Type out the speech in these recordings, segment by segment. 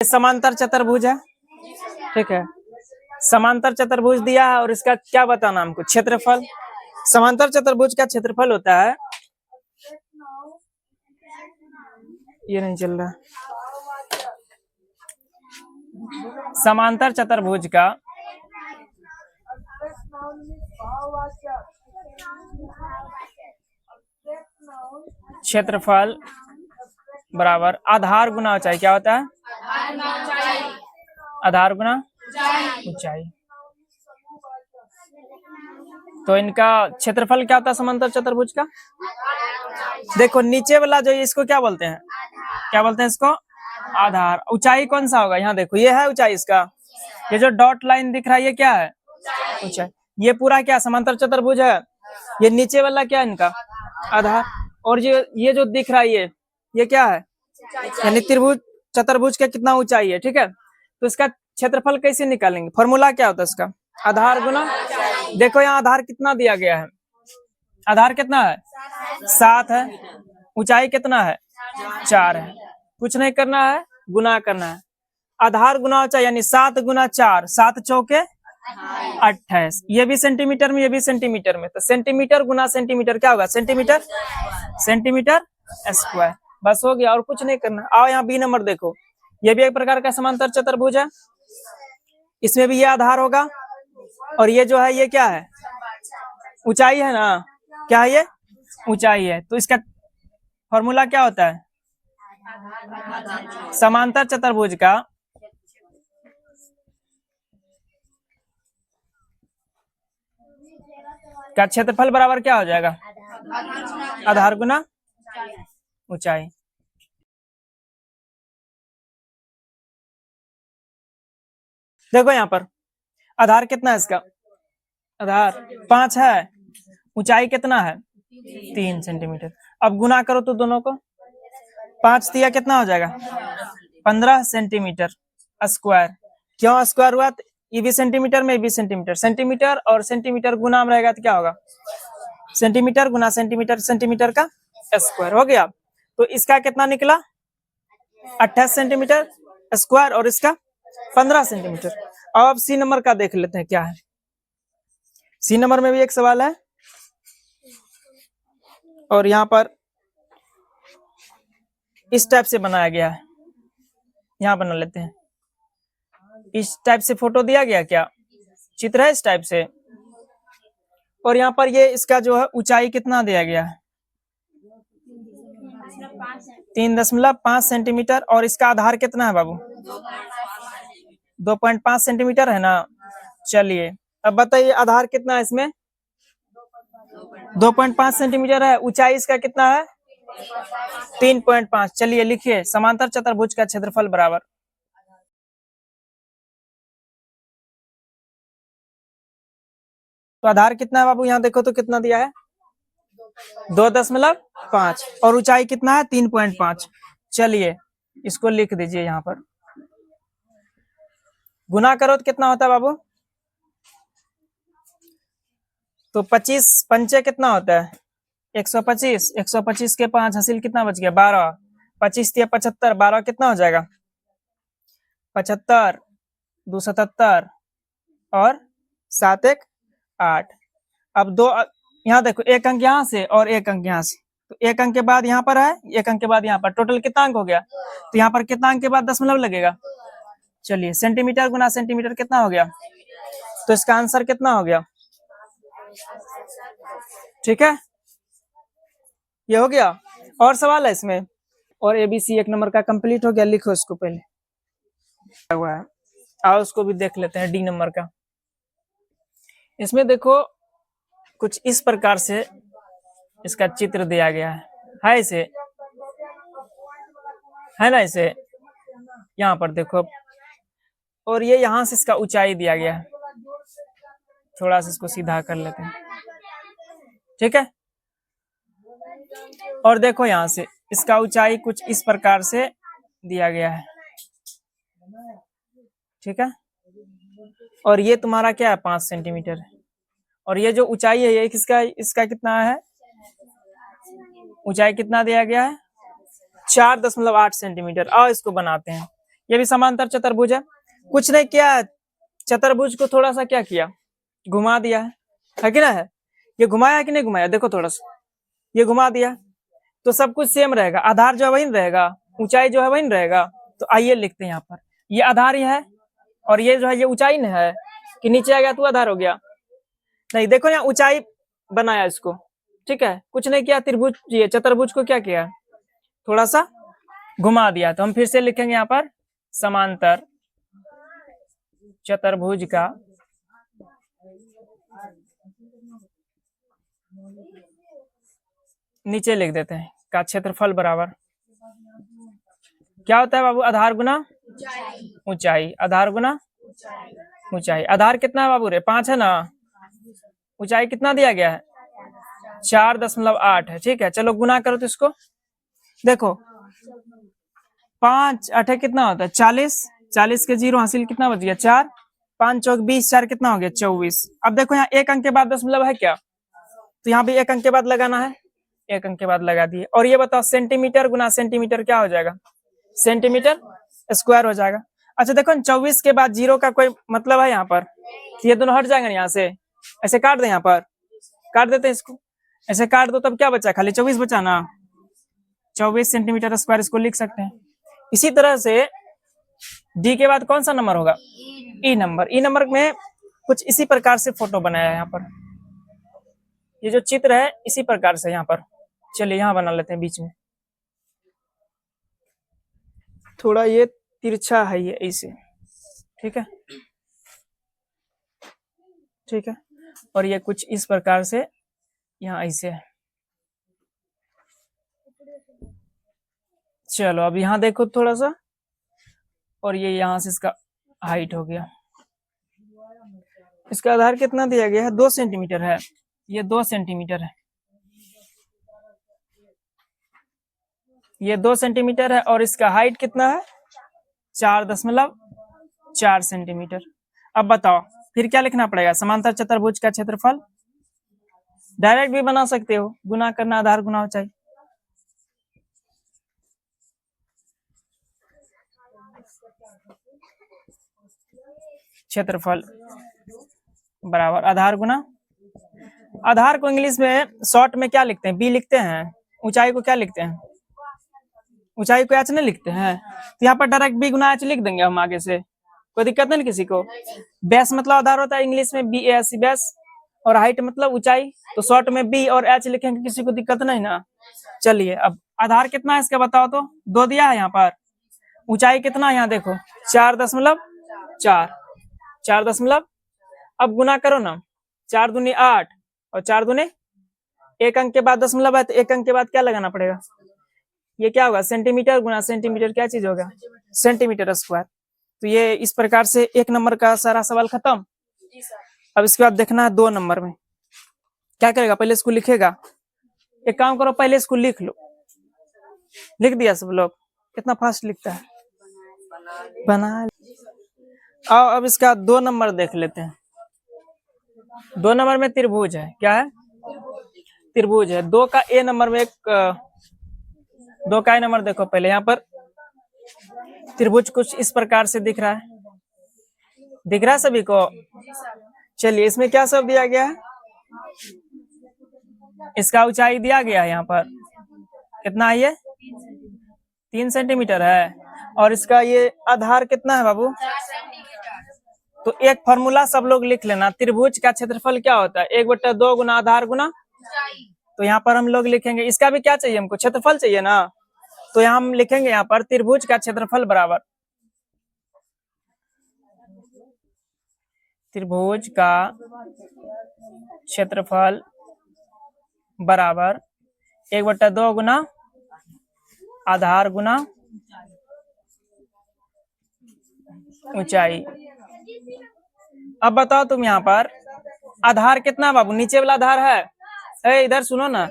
समांतर चतुर्भुज है, ठीक है। समांतर चतुर्भुज दिया है और इसका क्या बताना हमको, क्षेत्रफल। समांतर चतुर्भुज का क्षेत्रफल होता है, ये नहीं चल रहा, समांतर चतुर्भुज का क्षेत्रफल बराबर आधार गुना ऊंचाई। क्या होता है, आधार गुना ऊंचाई। तो इनका क्षेत्रफल क्या होता है समांतर चतुर्भुज का। देखो नीचे वाला जो इसको क्या बोलते हैं, क्या बोलते हैं इसको, आधार। ऊंचाई कौन सा होगा, यहाँ देखो ये है ऊंचाई इसका, ये जो डॉट लाइन दिख रहा है ये क्या है, ऊंचाई। ये पूरा क्या समांतर चतुर्भुज है, ये नीचे वाला क्या है इनका आधार। और ये जो दिख रहा है ये क्या है, यानी त्रिभुज चतुर्भुज का कितना ऊंचाई है, ठीक है। तो इसका क्षेत्रफल कैसे निकालेंगे, फॉर्मूला क्या होता है इसका, आधार गुना। देखो यहाँ आधार कितना दिया गया है, आधार कितना है 7 है, ऊंचाई कितना है 4 है। कुछ नहीं करना है, गुना करना है, आधार गुना ऊंचाई यानी 7 गुना 4, 7 चौके 28। ये भी सेंटीमीटर में, ये भी सेंटीमीटर में, तो सेंटीमीटर गुना सेंटीमीटर क्या होगा, सेंटीमीटर स्क्वायर। बस हो गया, और कुछ नहीं करना। आओ यहाँ बी नंबर देखो, ये भी एक प्रकार का समांतर चतुर्भुज है, इसमें भी ये आधार होगा और ये जो है ये क्या है, ऊंचाई है ना, क्या है ये ऊंचाई है। तो इसका फॉर्मूला क्या होता है, समांतर चतुर्भुज का क्षेत्रफल बराबर क्या हो जाएगा, आधार गुना ऊंचाई। देखो यहाँ पर आधार कितना है इसका, आधार 5 है, ऊंचाई कितना है 3 सेंटीमीटर। अब गुना करो तो दोनों को, 5 दिया कितना हो जाएगा 15 सेंटीमीटर स्क्वायर। क्यों स्क्वायर हुआ, ये भी सेंटीमीटर में भी सेंटीमीटर, सेंटीमीटर और सेंटीमीटर गुना में रहेगा तो क्या होगा, सेंटीमीटर गुना सेंटीमीटर, सेंटीमीटर का स्क्वायर हो गया। तो इसका कितना निकला 28 सेंटीमीटर स्क्वायर और इसका 15 सेंटीमीटर। अब सी नंबर का देख लेते हैं क्या है। सी नंबर में भी एक सवाल है और यहाँ पर इस टाइप से बनाया गया है, यहाँ बना लेते हैं। इस टाइप से फोटो दिया गया, क्या चित्र है इस टाइप से, और यहाँ पर ये इसका जो है ऊंचाई कितना दिया गया है 3.5 सेंटीमीटर, और इसका आधार कितना है बाबू 2.5 सेंटीमीटर है ना। चलिए अब बताइए आधार कितना है इसमें 2.5 सेंटीमीटर है, ऊंचाई इसका कितना है 3.5। चलिए लिखिए समांतर चतुर्भुज का क्षेत्रफल बराबर, तो आधार कितना है बाबू, यहाँ देखो तो कितना दिया है 2.5 और ऊंचाई कितना है 3.5। चलिए इसको लिख दीजिए यहाँ पर, गुना करो तो कितना होता है बाबू, तो 25 पंचे कितना होता है 125, 125 के 5 हासिल कितना बच गया 12, 25 या 75, 12 कितना हो जाएगा 75, 277 और 7 1 8। अब दो, यहाँ देखो एक अंक यहाँ से और एक अंक यहाँ से, तो एक अंक के बाद यहाँ पर है, एक अंक के बाद यहाँ पर, टोटल कितना अंक हो गया, तो यहाँ पर कितना अंक के बाद दशमलव लगेगा। चलिए सेंटीमीटर गुना सेंटीमीटर कितना हो गया, तो इसका आंसर कितना हो गया, ठीक है ये हो गया। और सवाल है इसमें, और एबीसी 1 नंबर का कंप्लीट हो गया, लिखो इसको पहले हुआ है। आओ उसको भी देख लेते हैं डी नंबर का। इसमें देखो कुछ इस प्रकार से इसका चित्र दिया गया है इसे, है ना इसे, यहाँ पर देखो, और ये यहाँ से इसका ऊंचाई दिया गया है, थोड़ा सा इसको सीधा कर लेते हैं, ठीक है। और देखो यहाँ से इसका ऊंचाई कुछ इस प्रकार से दिया गया है, ठीक है। और ये तुम्हारा क्या है 5 सेंटीमीटर है, और ये जो ऊंचाई है ये किसका, इसका कितना है, ऊंचाई कितना दिया गया है 4.8 सेंटीमीटर। आओ इसको बनाते हैं, ये भी समांतर चतुर्भुज है। कुछ नहीं किया, चतुर्भुज को थोड़ा सा क्या किया, घुमा दिया है कि ना है? ये घुमाया है कि नहीं घुमाया? देखो थोड़ा सा ये घुमा दिया, तो सब कुछ सेम रहेगा, आधार जो है वही रहेगा, ऊंचाई जो है वही रहेगा। तो आइए लिखते हैं यहाँ पर, ये आधार ही है और ये जो है ये ऊंचाई नहीं है कि नीचे आ गया तो आधार हो गया? नहीं, देखो यहाँ ऊंचाई बनाया इसको, ठीक है, कुछ नहीं किया, त्रिभुज ये चतुर्भुज को क्या किया, थोड़ा सा घुमा दिया। तो हम फिर से लिखेंगे यहाँ पर समांतर चतुर्भुज का नीचे लिख देते हैं का क्षेत्रफल बराबर क्या होता है बाबू, आधार गुना ऊंचाई, आधार गुना ऊंचाई। आधार कितना है बाबू रे, 5 है ना, ऊंचाई कितना दिया गया है, 4.8 है, ठीक है। चलो गुना करो तो इसको देखो, 5 8 कितना होता है 40, 40 के जीरो हासिल कितना बच गया 4, 5 चौक 20, 4 कितना हो गया 24। अब देखो यहाँ एक अंक के बाद दशमलव है क्या, तो यहाँ भी एक अंक के बाद लगाना है, एक अंक के बाद लगा दिए। और ये बताओ सेंटीमीटर गुना सेंटीमीटर क्या हो जाएगा, सेंटीमीटर स्क्वायर हो जाएगा। अच्छा देखो 24 के बाद जीरो का कोई मतलब है यहाँ पर, ये दोनों हट जाएंगे यहाँ से, ऐसे काट दे, यहाँ पर काट देते हैं इसको, ऐसे काट दो, तब क्या बचा, खाली 24 बचा ना, 24 सेंटीमीटर स्क्वायर इसको लिख सकते हैं। इसी तरह से डी के बाद कौन सा नंबर होगा, ई नंबर। ई नंबर में कुछ इसी प्रकार से फोटो बनाया है यहाँ पर, ये जो चित्र है इसी प्रकार से यहाँ पर। चलिए यहाँ बना लेते हैं बीच में, थोड़ा ये तिरछा है ये ऐसे, ठीक है, ठीक है। और ये कुछ इस प्रकार से यहाँ ऐसे है। चलो अब यहाँ देखो थोड़ा सा, और ये यहाँ से इसका हाइट हो गया। इसका आधार कितना दिया गया है, 2 सेंटीमीटर है, ये 2 सेंटीमीटर है, ये 2 सेंटीमीटर है। और इसका हाइट कितना है 4.4 सेंटीमीटर। अब बताओ फिर क्या लिखना पड़ेगा, समांतर चतुर्भुज का क्षेत्रफल, डायरेक्ट भी बना सकते हो, गुना करना आधार गुना ऊंचाई। क्षेत्रफल बराबर आधार गुना, आधार को इंग्लिश में शॉर्ट में क्या लिखते हैं, बी लिखते हैं। ऊंचाई को क्या लिखते हैं, ऊंचाई को एच नहीं लिखते हैं, तो यहाँ पर डायरेक्ट बी गुना एच लिख देंगे हम आगे से, कोई दिक्कत नहीं किसी को। बेस मतलब आधार होता है इंग्लिश में बी ए एस, बेस, और हाइट मतलब ऊंचाई, तो शॉर्ट में बी और एच लिखेंगे, किसी को दिक्कत नहीं ना। चलिए अब आधार कितना है इसका बताओ तो, 2 दिया है यहाँ पर, ऊंचाई कितना है यहाँ देखो 4.4, 4 अब गुना करो ना, 4 दूनी 8 और 4 दूनी, एक अंक के बाद दशमलव है तो एक अंक के बाद क्या लगाना पड़ेगा, ये क्या होगा सेंटीमीटर गुना सेंटीमीटर, क्या चीज होगा सेंटीमीटर स्क्वायर। तो ये इस प्रकार से 1 नंबर का सारा सवाल खत्म। अब इसके बाद देखना है 2 नंबर में क्या करेगा, पहले इसको लिखेगा, एक काम करो पहले इसको लिख लो, लिख दिया सब लोग, कितना फास्ट लिखता है, बना। आओ अब इसका 2 नंबर देख लेते हैं। 2 नंबर में त्रिभुज है, क्या है त्रिभुज है, 2 का ए नंबर में एक 2 का ए नंबर देखो पहले, यहाँ पर त्रिभुज कुछ इस प्रकार से दिख रहा है, दिख रहा है सभी को। चलिए इसमें क्या सब दिया गया है, इसका ऊंचाई दिया गया है यहाँ पर, कितना है ये 3 सेंटीमीटर है, और इसका ये आधार कितना है बाबू, तो एक फॉर्मूला सब लोग लिख लेना, त्रिभुज का क्षेत्रफल क्या होता है 1/2 गुना आधार गुना, तो यहाँ पर हम लोग लिखेंगे, इसका भी क्या चाहिए हमको क्षेत्रफल चाहिए ना, तो यहाँ हम लिखेंगे यहाँ पर त्रिभुज का क्षेत्रफल बराबर, त्रिभुज का क्षेत्रफल बराबर 1/2 गुना आधार गुना ऊंचाई। अब बताओ तुम यहाँ पर आधार कितना है बाबू, नीचे वाला आधार है, इधर सुनो ना,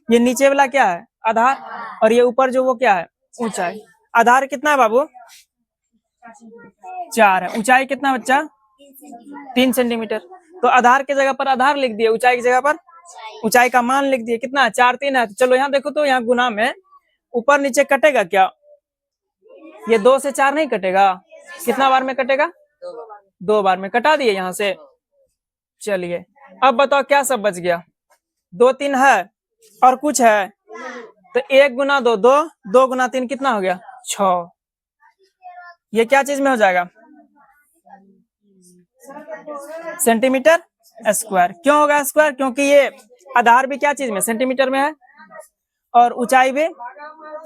ये नीचे वाला क्या है आधार, और ये ऊपर जो वो क्या है ऊंचाई। आधार कितना है बाबू 4 है, ऊंचाई कितना बच्चा 3 सेंटीमीटर, तो आधार की जगह पर आधार लिख दिए, ऊंचाई की जगह पर ऊंचाई का मान लिख दिए, कितना 4 3 है। चलो यहाँ देखो तो यहाँ गुना में ऊपर नीचे कटेगा क्या, ये 2 से 4 नहीं कटेगा, कितना बार में कटेगा, 2 बार में। कटा दिए यहाँ से। चलिए अब बताओ क्या सब बच गया, 2 3 है और कुछ है, तो 1 गुना 2 2, 2 गुना 3 कितना हो गया 6। ये क्या चीज में हो जाएगा, सेंटीमीटर स्क्वायर। क्यों होगा स्क्वायर, क्योंकि ये आधार भी क्या चीज में, सेंटीमीटर में है, और ऊंचाई भी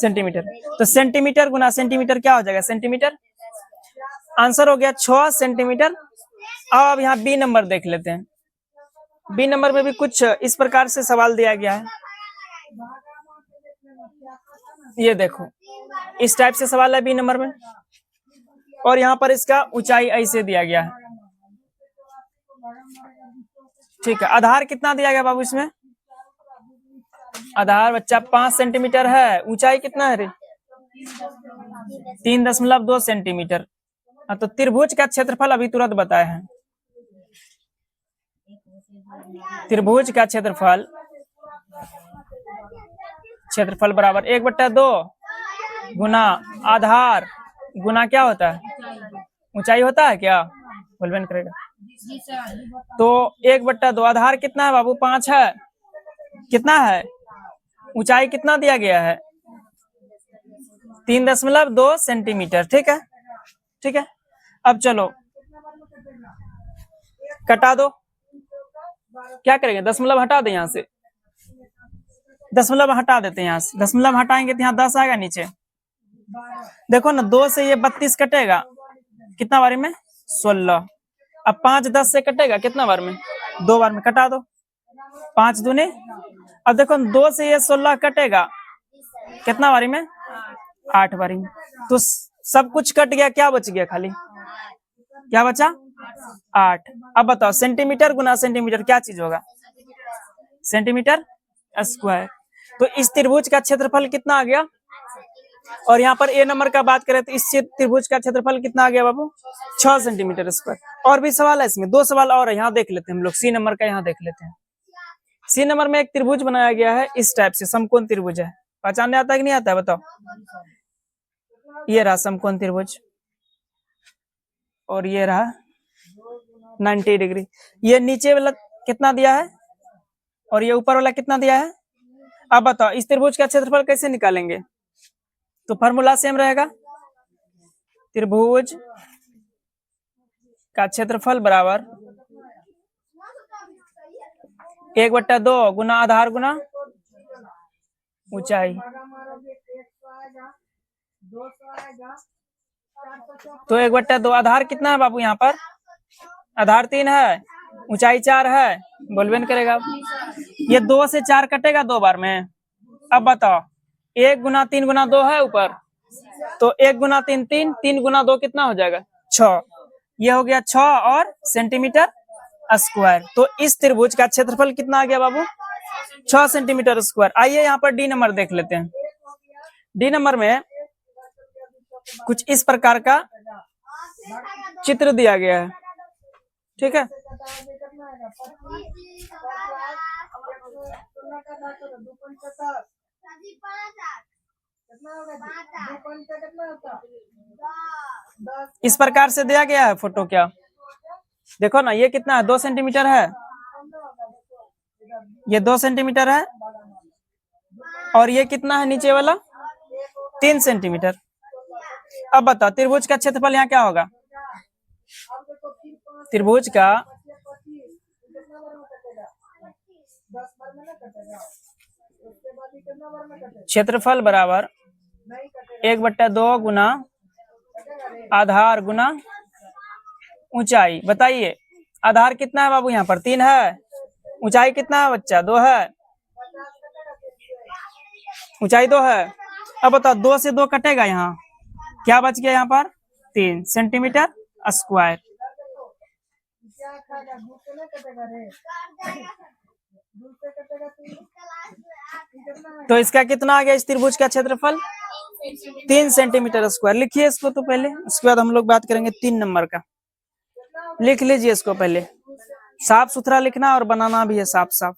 सेंटीमीटर। तो सेंटीमीटर गुना सेंटीमीटर क्या हो जाएगा, सेंटीमीटर। आंसर हो गया 6 सेंटीमीटर। अब यहाँ बी नंबर देख लेते हैं। बी नंबर में भी कुछ इस प्रकार से सवाल दिया गया है। ये देखो इस टाइप से सवाल है बी नंबर में, और यहाँ पर इसका ऊंचाई ऐसे दिया गया है। ठीक है, आधार कितना दिया गया बाबू इसमें, आधार बच्चा 5 सेंटीमीटर है, ऊंचाई कितना है रे 3.2 सेंटीमीटर। तो त्रिभुज का क्षेत्रफल अभी तुरंत बताए हैं। त्रिभुज का क्षेत्रफल बराबर 1/2 गुना आधार गुना क्या होता है, ऊंचाई होता है क्या, बोलबे नहीं करेगा। तो 1/2, आधार कितना है बाबू 5 है, कितना है ऊंचाई कितना दिया गया है 3.2 सेंटीमीटर। ठीक है, ठीक है। अब चलो कटा दो, क्या करेंगे, दशमलव हटा दे, यहाँ से दशमलव हटा देते हैं, यहाँ से दशमलव हटाएंगे तो यहाँ 10 आएगा नीचे। देखो ना 2 से ये 32 कटेगा, कितना बारी में 16। अब 5 10 से कटेगा कितना बार में, 2 बार में। कटा दो, 5 दूने। अब देखो 2 से ये 16 कटेगा कितना बारी में, 8 बारी में। तो सब कुछ कट गया, क्या बच गया खाली, क्या बचा 8। अब बताओ सेंटीमीटर गुना सेंटीमीटर क्या चीज होगा, सेंटीमीटर स्क्वायर। तो इस त्रिभुज का क्षेत्रफल कितना आ गया, और यहाँ पर ए नंबर का बात करें तो इस त्रिभुज का क्षेत्रफल कितना आ गया बाबू 6 सेंटीमीटर स्क्वायर। और भी सवाल है इसमें, 2 सवाल और है, यहाँ देख लेते हैं हम लोग। सी नंबर का यहाँ देख लेते हैं। सी नंबर में एक त्रिभुज बनाया गया है इस टाइप से, समकोण त्रिभुज है। पहचानने आता है कि नहीं आता है बताओ। ये रहा समकोण त्रिभुज, और ये रहा 90 डिग्री। ये नीचे वाला कितना दिया है, और ये ऊपर वाला कितना दिया है। अब बताओ इस त्रिभुज का क्षेत्रफल कैसे निकालेंगे, तो फॉर्मूला सेम रहेगा, त्रिभुज का क्षेत्रफल बराबर 1/2 गुना आधार गुना ऊंचाई। तो 1/2, आधार कितना है बाबू, यहाँ पर आधार 3 है, ऊंचाई 4 है, बोलबे नहीं करेगा। ये 2 से 4 कटेगा 2 बार में। अब बताओ 1 गुना 3 गुना 2 है ऊपर, तो 1 गुना 3 3, 3 गुना 2 कितना हो जाएगा 6। ये हो गया 6 और सेंटीमीटर स्क्वायर। तो इस त्रिभुज का क्षेत्रफल कितना आ गया बाबू 6 सेंटीमीटर स्क्वायर। आइए यहाँ पर डी नंबर देख लेते हैं। डी नंबर में कुछ इस प्रकार का चित्र दिया गया है, ठीक है। इस प्रकार से दिया गया है फोटो, क्या देखो ना, ये कितना है 2 सेंटीमीटर है, ये 2 सेंटीमीटर है, और ये कितना है नीचे वाला 3 सेंटीमीटर। अब बताओ त्रिभुज का क्षेत्रफल यहाँ क्या होगा, त्रिभुज का क्षेत्रफल बराबर 1/2 गुना आधार गुना ऊंचाई। बताइए आधार कितना है बाबू, यहाँ पर 3 है, ऊंचाई कितना है बच्चा 2 है, ऊंचाई 2 है। अब बताओ 2 से 2 कटेगा, यहाँ क्या बच गया, यहाँ पर 3 सेंटीमीटर स्क्वायर। तो इसका कितना आ गया इस त्रिभुज का क्षेत्रफल 3 सेंटीमीटर स्क्वायर। लिखिए इसको तो पहले, उसके बाद हम लोग बात करेंगे 3 नंबर का। लिख लीजिए इसको पहले, साफ सुथरा लिखना और बनाना भी है साफ साफ।